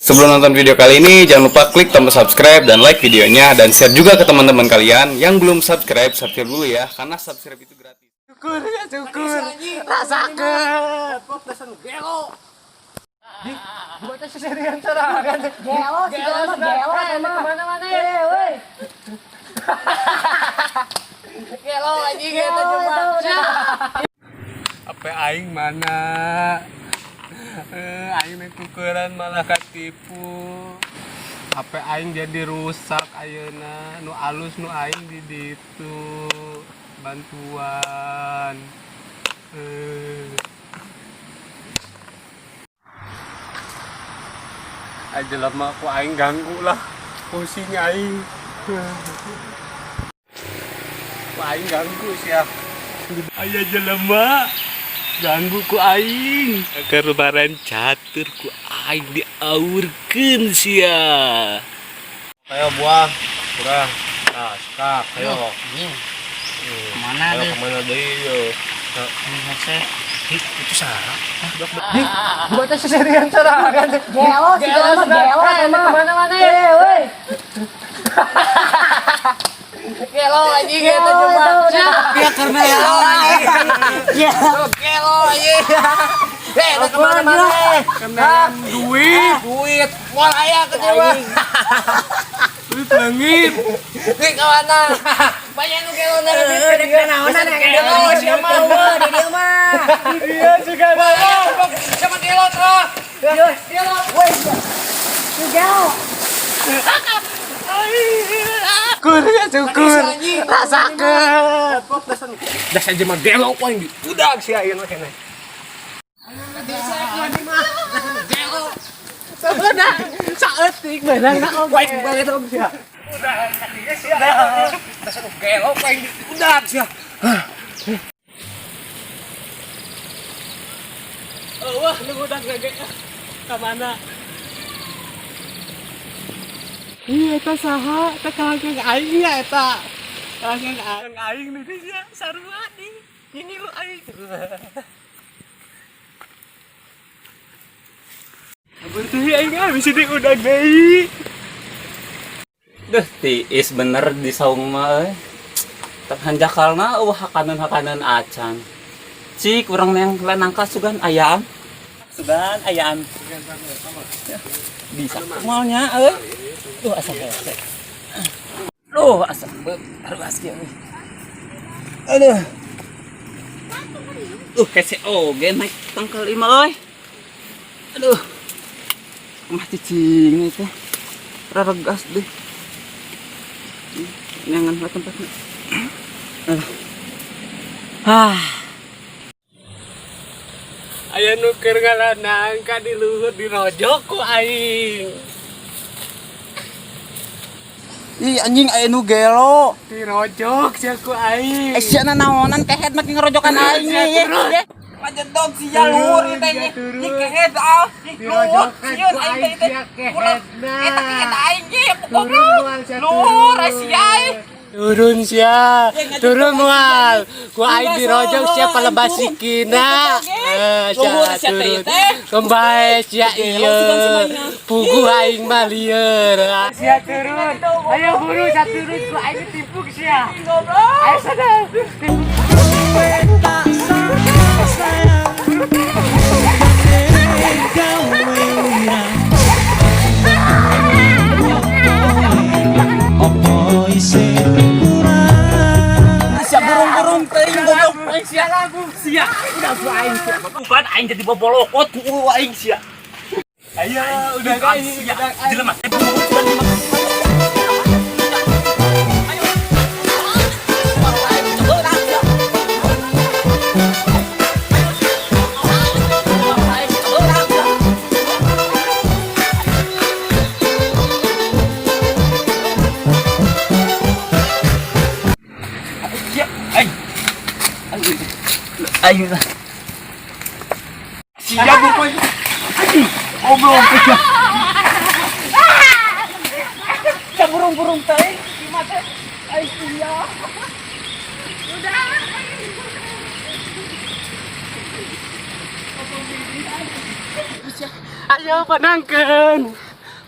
Sebelum nonton video kali ini, jangan lupa klik tombol subscribe dan like videonya, dan share juga ke teman-teman kalian yang belum subscribe dulu ya, karena subscribe itu gratis. Syukur ya syukur, rasakan. Buat seserian serangan. Gelo, kemana-mana ya, woi. Gelo lagi gitu cuma. Apa aing mana? Aing main tukeran malah katipu. HP aing jadi rusak ayeuna, nu alus nu aing di ditu. Bantuan. Aja lama aku aing ganggu lah. Pusing aing. Ku aing ganggu sia. Aya jelema ganggu ku aing. Keur lebaran catur ku aing diaurkeun sia. Ayo buah, kurang. Nah, skak, ayo. Kemana nih? Kemana deui yeuh? Itu sarang. Buat seserian serangan. Gelo, kemana-mana ya, woi. Gelo lagi gitu cuma. Ya karena gelo lagi. Gelo lagi. Lu kemana-mana? Kenaan duit. Mau aya ke dewa. Duit langit. Nih kemana? Banyak nu gelo na di naonan ya. Gelo siapa eueuh di dieu mah. Dia juga mau. Sama gelo tuh. Gelo. Woi. Su gelo. Syukur ya syukur. Rasakan. Dah saja mah gelo ku aing diudag sia ieu mah keneh. Gelo. Sebenarnya saeutik beunang na ku aing balik terus sia. Udah kadinya sia. Dah gelo ku aing diudag sia. Wah, lu udah gage ka mana? Iya, eta saha? Eta kakek aing ya eta. Kakek aing nih dia sarua nih. Ini lu aing. Berarti aing habis ini udah deui. Duh, tiis bener di saung mah euy. Teu hanjakalna eueuh hakanan acan. Cik urang yang lenangka sugan ayam. Bisa malnya euy. Duh asa hese. Duh asa hargas kieu euy. Aduh. Kese oge naik tangkel 5 euy. Aduh. Mah cicing teh. Raregas deh. Jangan lah tempatnya. Aya nu keur ngalanang ka di luhur di rojok ku aing. Ih anjing aya nu gelo. Di rojok sia ku aing. Sia na naonan kehet makin ngerojokan aing ye. Pajedog sia luhur ieu teh. Ih kehet ah. Di rojok Sieun aing teh teh. Eta kehet aing ye goblok. Luhur sia Turun sia. Turun moal. Ku aing di rojok sia palebasikina. Sia turun. Kembae sia ieu. Pugu aing mah lieur. Sia turun. Ayo buru sia turun ku aing ditimpuk sia. Ayo sana. Sia burung-burung teuing goblok. Sia lagu sia. Udah ku aing sia. Bukan aing jadi bobolokot ku aing sia. Ayo udah aing. Jelema. Ayo lah. Siap pokoknya. Goblok sia. Sa burung-burung teh gimana? Ai sia. Udah. Ayo panangkeun.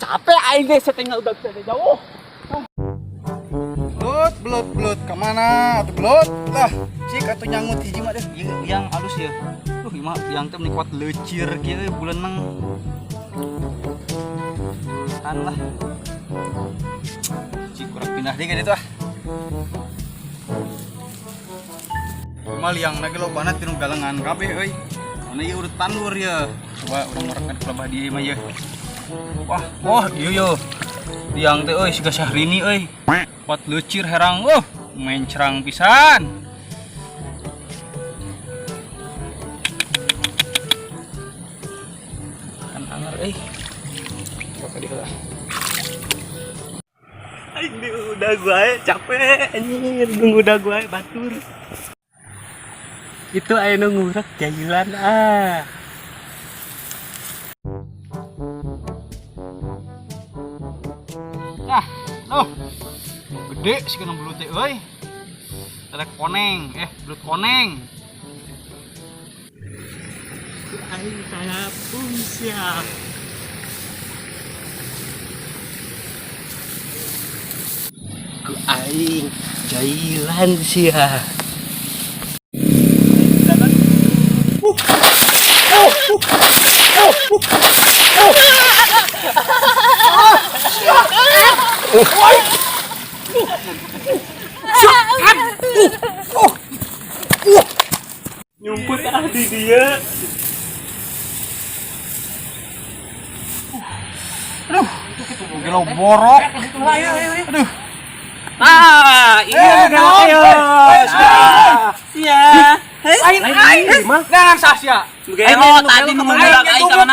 capek aing deh setengah udah jauh. Belut kemana atuh belut lah cik atuh nyangut hiji mah deh yang halus ya imah yang teh kuat lecir kieu bulan nang lah cik kurang pindah deh gitu ah mal yang lagi lo banget tinu galengan kabeh euy mana ieu urut tandur ya coba urang merekan pelebah dia mah ya wah ieu yo tiang teh euy siga Syahrini euy kuat lecir herang main cerang pisan kan anger apa dia lah Ini udah gue capek anjir nunggu udah gue batur. Itu aya nu ngurek jailan ah. gede sih kena belut teh euy telek koneng belut koneng Aing salapun sia. Ku aing jailan sia. Nyumput di dia. gelo borok aduh Ini Sia. Jangan sahsia. Tadi ngomong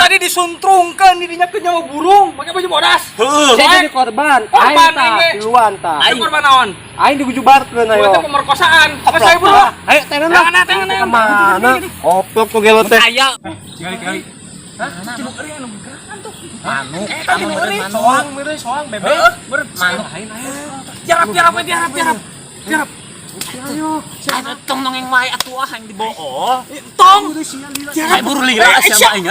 Tadi disuntrungkan dirinya ke nyawa burung pakai baju bodas. Saya jadi korban. Korban Aing tah, ini. tiluan tah. Aing korban naon? Aing dibujubarkeun ayo. Itu pemerkosaan. Apa saya burung? Ayo tenang lah. Tenang. Kemana? Oplok tuh gelo teh. Ayo. Kali. Soang mere soang bebek. Tiarap. Ada tong nongeng wae atuh yang diboo. Tong. Saya buru lira sia aing.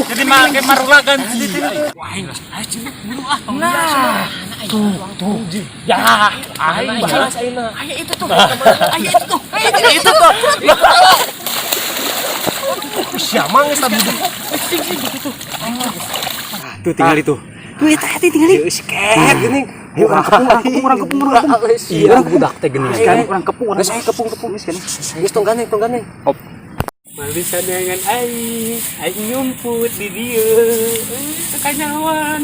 Jadi make marulagan sih. Wah, ayo cibuk buru ah. Nah. Tuh. Ya, aing balas ayeuna. Ayo itu tuh. Itu tuh. Siapa geus tabudu. Tuh tinggal itu. Tuh eta tinggal di. Sket geuning. Orang kepung. Iya, budak teh geuning. Orang kepung. Saya kepung geus kan. Geus tong ganeng. Hop. Malisan dengan aing nyumput di dieu. Kanyawan.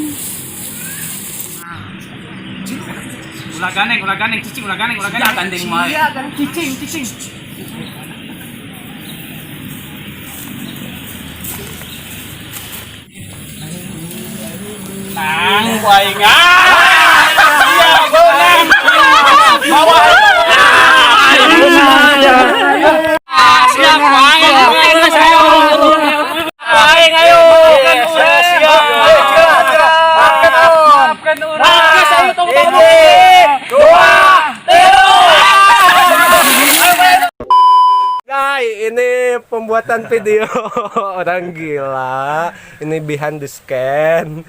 Ulah ganeng, cicing ulah ganeng. Ya gandeng mah. Iya, kan cicing. Nang waingan. Iya, gonang. Bawa. Siap, ayo. Maafkan orang. Guys, ini pembuatan video orang gila. Ini behind the scan.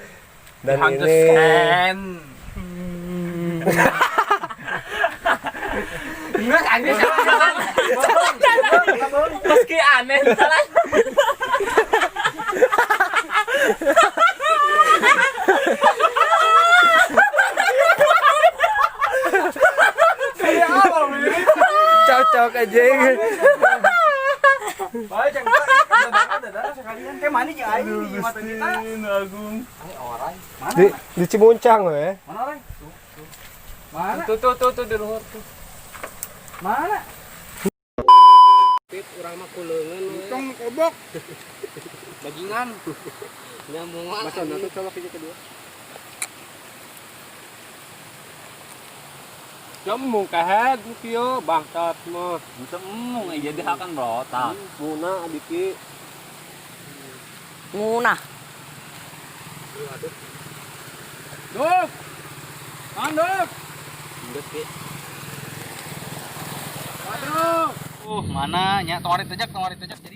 Dan ini meski aneh salah. cocok aja. Sekalian kayak mana jeung aing di mata kita. Agung. Di Cimuncang we. Mana orang? Mana? Tuh di luar tuh. Mana? Pit urang mah kuleungeun we. Tong kobok. Bajingan. Nyamungan. Masa nanti coba video kedua. Jam kahed kieu bangsat mah. Bisa emung aja dihakan berotak. Muna adiki. Munah. Duk. Manduk. Aduh. Mana nya tawari tejak jadi